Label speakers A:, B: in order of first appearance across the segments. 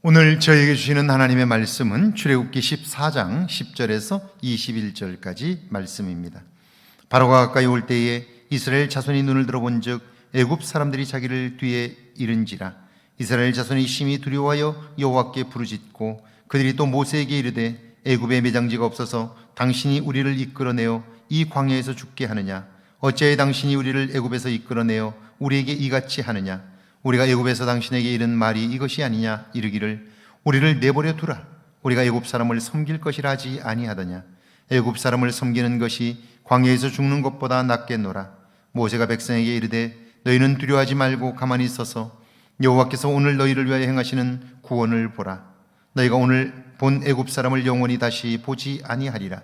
A: 오늘 저에게 주시는 하나님의 말씀은 출애굽기 14장 10절에서 21절까지 말씀입니다. 바로가 가까이 올 때에 이스라엘 자손이 눈을 들어본 즉 애굽 사람들이 자기를 뒤에 이른지라. 이스라엘 자손이 심히 두려워하여 여호와께 부르짖고 그들이 또 모세에게 이르되 애굽에 매장지가 없어서 당신이 우리를 이끌어내어 이 광야에서 죽게 하느냐? 어찌하여 당신이 우리를 애굽에서 이끌어내어 우리에게 이같이 하느냐? 우리가 애굽에서 당신에게 이른 말이 이것이 아니냐? 이르기를 우리를 내버려 두라. 우리가 애굽 사람을 섬길 것이라 하지 아니하더냐? 애굽 사람을 섬기는 것이 광야에서 죽는 것보다 낫겠노라. 모세가 백성에게 이르되 너희는 두려워하지 말고 가만히 있어서 여호와께서 오늘 너희를 위하여 행하시는 구원을 보라. 너희가 오늘 본 애굽 사람을 영원히 다시 보지 아니하리라.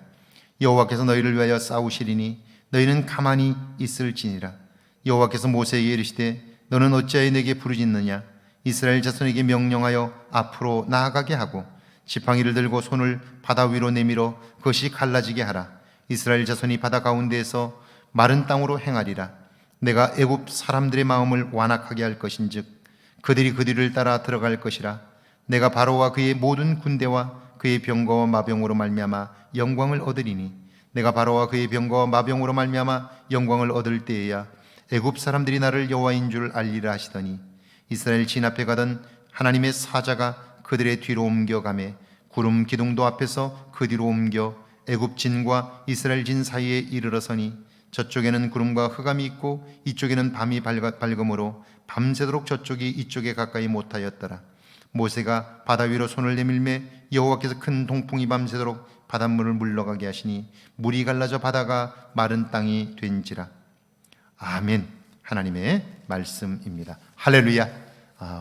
A: 여호와께서 너희를 위하여 싸우시리니 너희는 가만히 있을지니라. 여호와께서 모세에게 이르시되 너는 어찌하여 내게 부르짖느냐? 이스라엘 자손에게 명령하여 앞으로 나아가게 하고 지팡이를 들고 손을 바다 위로 내밀어 그것이 갈라지게 하라. 이스라엘 자손이 바다 가운데에서 마른 땅으로 행하리라. 내가 애굽 사람들의 마음을 완악하게 할 것인즉 그들이 그 뒤를 따라 들어갈 것이라. 내가 바로와 그의 모든 군대와 그의 병거와 마병으로 말미암아 영광을 얻으리니 내가 바로와 그의 병거와 마병으로 말미암아 영광을 얻을 때에야 애굽 사람들이 나를 여호와인 줄 알리라 하시더니 이스라엘 진 앞에 가던 하나님의 사자가 그들의 뒤로 옮겨가매 구름 기둥도 앞에서 그 뒤로 옮겨 애굽 진과 이스라엘 진 사이에 이르러서니 저쪽에는 구름과 흑암이 있고 이쪽에는 밤이 밝음으로 밤새도록 저쪽이 이쪽에 가까이 못하였더라. 모세가 바다 위로 손을 내밀매 여호와께서 큰 동풍이 밤새도록 바닷물을 물러가게 하시니 물이 갈라져 바다가 마른 땅이 된지라. 아멘. 하나님의 말씀입니다. 할렐루야.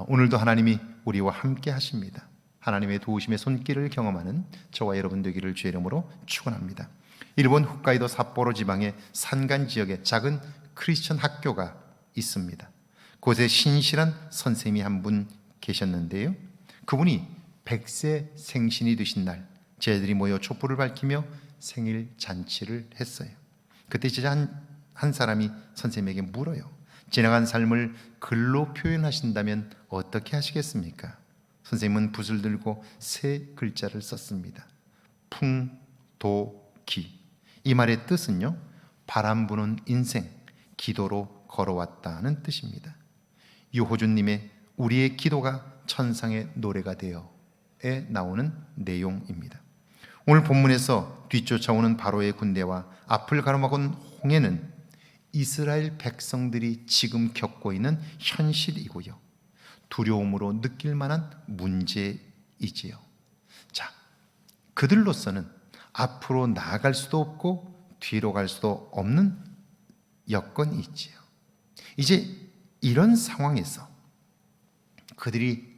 A: 오늘도 하나님이 우리와 함께 하십니다. 하나님의 도우심의 손길을 경험하는 저와 여러분 되기를 주의 이름으로 축원합니다. 일본 홋카이도 삿포로 지방의 산간 지역에 작은 크리스천 학교가 있습니다. 곳에 신실한 선생님이 한 분 계셨는데요, 그분이 100세 생신이 되신 날 저희들이 모여 촛불을 밝히며 생일 잔치를 했어요. 그때 진짜 한 사람이 선생님에게 물어요. 지나간 삶을 글로 표현하신다면 어떻게 하시겠습니까? 선생님은 붓을 들고 세 글자를 썼습니다. 풍도기. 이 말의 뜻은요, 바람 부는 인생, 기도로 걸어왔다는 뜻입니다. 유호준님의 우리의 기도가 천상의 노래가 되어에 나오는 내용입니다. 오늘 본문에서 뒤쫓아오는 바로의 군대와 앞을 가로막은 홍해는 이스라엘 백성들이 지금 겪고 있는 현실이고요, 두려움으로 느낄 만한 문제이지요. 자, 그들로서는 앞으로 나아갈 수도 없고 뒤로 갈 수도 없는 여건이 있지요. 이제 이런 상황에서 그들이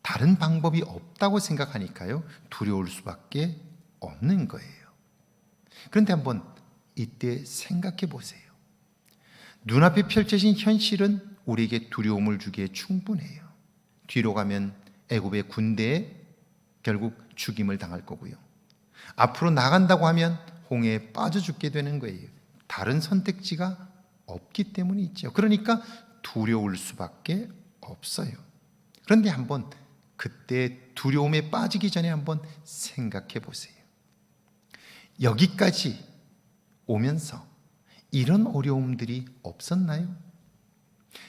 A: 다른 방법이 없다고 생각하니까요, 두려울 수밖에 없는 거예요. 그런데 한번 이때 생각해 보세요. 눈앞에 펼쳐진 현실은 우리에게 두려움을 주기에 충분해요. 뒤로 가면 애굽의 군대에 결국 죽임을 당할 거고요, 앞으로 나간다고 하면 홍해에 빠져 죽게 되는 거예요. 다른 선택지가 없기 때문이죠. 그러니까 두려울 수밖에 없어요. 그런데 한번 그때 두려움에 빠지기 전에 한번 생각해 보세요. 여기까지 오면서 이런 어려움들이 없었나요?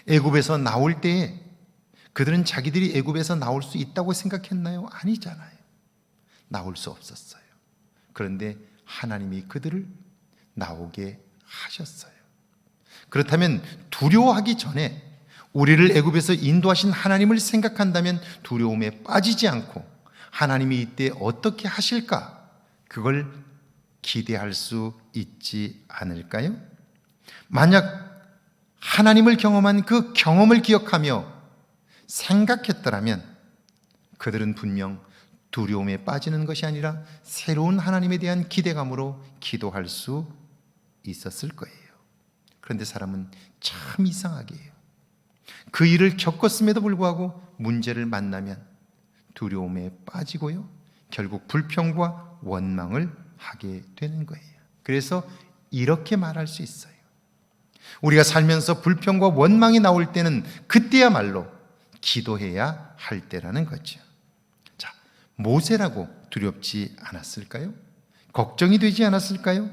A: 애굽에서 나올 때에 그들은 자기들이 애굽에서 나올 수 있다고 생각했나요? 아니잖아요. 나올 수 없었어요. 그런데 하나님이 그들을 나오게 하셨어요. 그렇다면 두려워하기 전에 우리를 애굽에서 인도하신 하나님을 생각한다면 두려움에 빠지지 않고 하나님이 이때 어떻게 하실까, 그걸 기대할 수 있지 않을까요? 만약 하나님을 경험한 그 경험을 기억하며 생각했더라면 그들은 분명 두려움에 빠지는 것이 아니라 새로운 하나님에 대한 기대감으로 기도할 수 있었을 거예요. 그런데 사람은 참 이상하게 해요. 그 일을 겪었음에도 불구하고 문제를 만나면 두려움에 빠지고요, 결국 불평과 원망을 하게 되는 거예요. 그래서 이렇게 말할 수 있어요. 우리가 살면서 불평과 원망이 나올 때는 그때야말로 기도해야 할 때라는 거죠. 모세라고 두렵지 않았을까요? 걱정이 되지 않았을까요?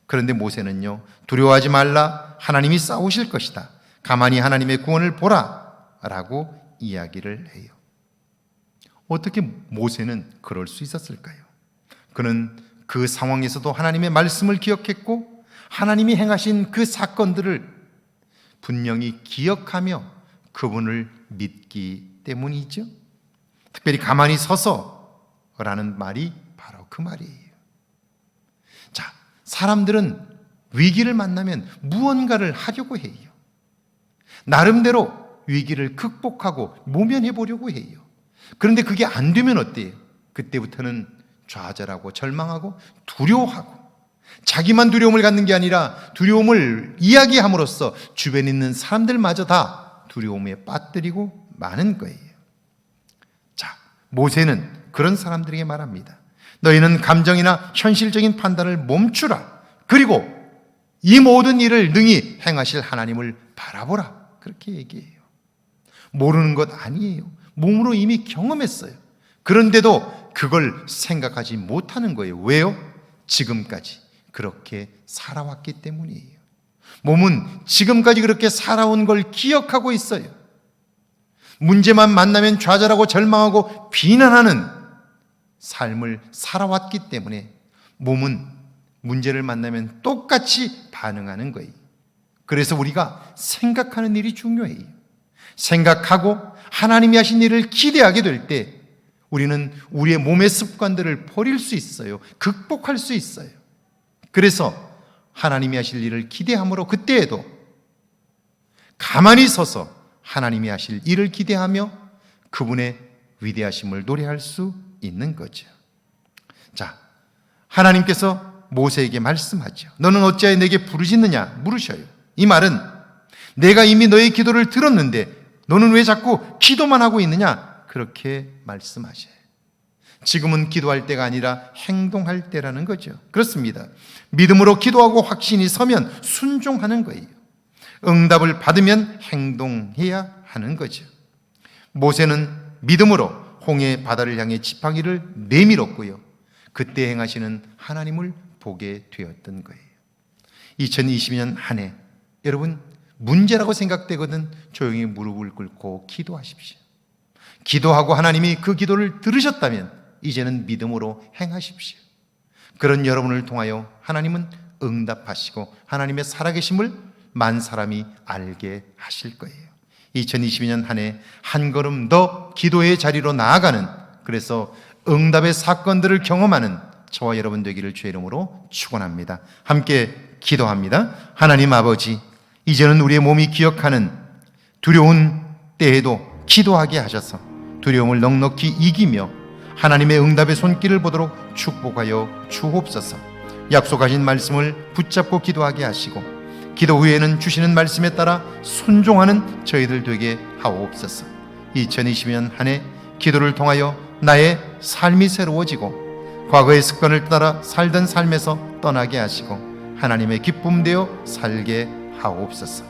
A: 그런데 모세는요, 두려워하지 말라, 하나님이 싸우실 것이다, 가만히 하나님의 구원을 보라 라고 이야기를 해요. 어떻게 모세는 그럴 수 있었을까요? 그는 그 상황에서도 하나님의 말씀을 기억했고 하나님이 행하신 그 사건들을 분명히 기억하며 그분을 믿기 때문이죠. 특별히 가만히 서서라는 말이 바로 그 말이에요. 자, 사람들은 위기를 만나면 무언가를 하려고 해요. 나름대로 위기를 극복하고 모면해 보려고 해요. 그런데 그게 안 되면 어때요? 그때부터는 좌절하고 절망하고 두려워하고, 자기만 두려움을 갖는 게 아니라 두려움을 이야기함으로써 주변에 있는 사람들마저 다 두려움에 빠뜨리고 마는 거예요. 자, 모세는 그런 사람들에게 말합니다. 너희는 감정이나 현실적인 판단을 멈추라. 그리고 이 모든 일을 능히 행하실 하나님을 바라보라. 그렇게 얘기해요. 모르는 것 아니에요. 몸으로 이미 경험했어요. 그런데도 그걸 생각하지 못하는 거예요. 왜요? 지금까지 그렇게 살아왔기 때문이에요. 몸은 지금까지 그렇게 살아온 걸 기억하고 있어요. 문제만 만나면 좌절하고 절망하고 비난하는 삶을 살아왔기 때문에 몸은 문제를 만나면 똑같이 반응하는 거예요. 그래서 우리가 생각하는 일이 중요해요. 생각하고 하나님이 하신 일을 기대하게 될 때 우리는 우리의 몸의 습관들을 버릴 수 있어요. 극복할 수 있어요. 그래서 하나님이 하실 일을 기대함으로 그때에도 가만히 서서 하나님이 하실 일을 기대하며 그분의 위대하심을 노래할 수 있는 거죠. 자, 하나님께서 모세에게 말씀하죠. 너는 어찌하여 내게 부르짖느냐 물으셔요. 이 말은 내가 이미 너의 기도를 들었는데 너는 왜 자꾸 기도만 하고 있느냐? 그렇게 말씀하셔요. 지금은 기도할 때가 아니라 행동할 때라는 거죠. 그렇습니다. 믿음으로 기도하고 확신이 서면 순종하는 거예요. 응답을 받으면 행동해야 하는 거죠. 모세는 믿음으로 홍해 바다를 향해 지팡이를 내밀었고요. 그때 행하시는 하나님을 보게 되었던 거예요. 2020년 한 해 여러분 문제라고 생각되거든 조용히 무릎을 꿇고 기도하십시오. 기도하고 하나님이 그 기도를 들으셨다면 이제는 믿음으로 행하십시오. 그런 여러분을 통하여 하나님은 응답하시고 하나님의 살아계심을 만 사람이 알게 하실 거예요. 2022년 한 해 한 걸음 더 기도의 자리로 나아가는, 그래서 응답의 사건들을 경험하는 저와 여러분 되기를 주의 이름으로 축원합니다. 함께 기도합니다. 하나님 아버지, 이제는 우리의 몸이 기억하는 두려운 때에도 기도하게 하셔서 두려움을 넉넉히 이기며 하나님의 응답의 손길을 보도록 축복하여 주옵소서. 약속하신 말씀을 붙잡고 기도하게 하시고 기도 후에는 주시는 말씀에 따라 순종하는 저희들 되게 하옵소서. 2020년 한 해 기도를 통하여 나의 삶이 새로워지고 과거의 습관을 따라 살던 삶에서 떠나게 하시고 하나님의 기쁨 되어 살게 하옵소서.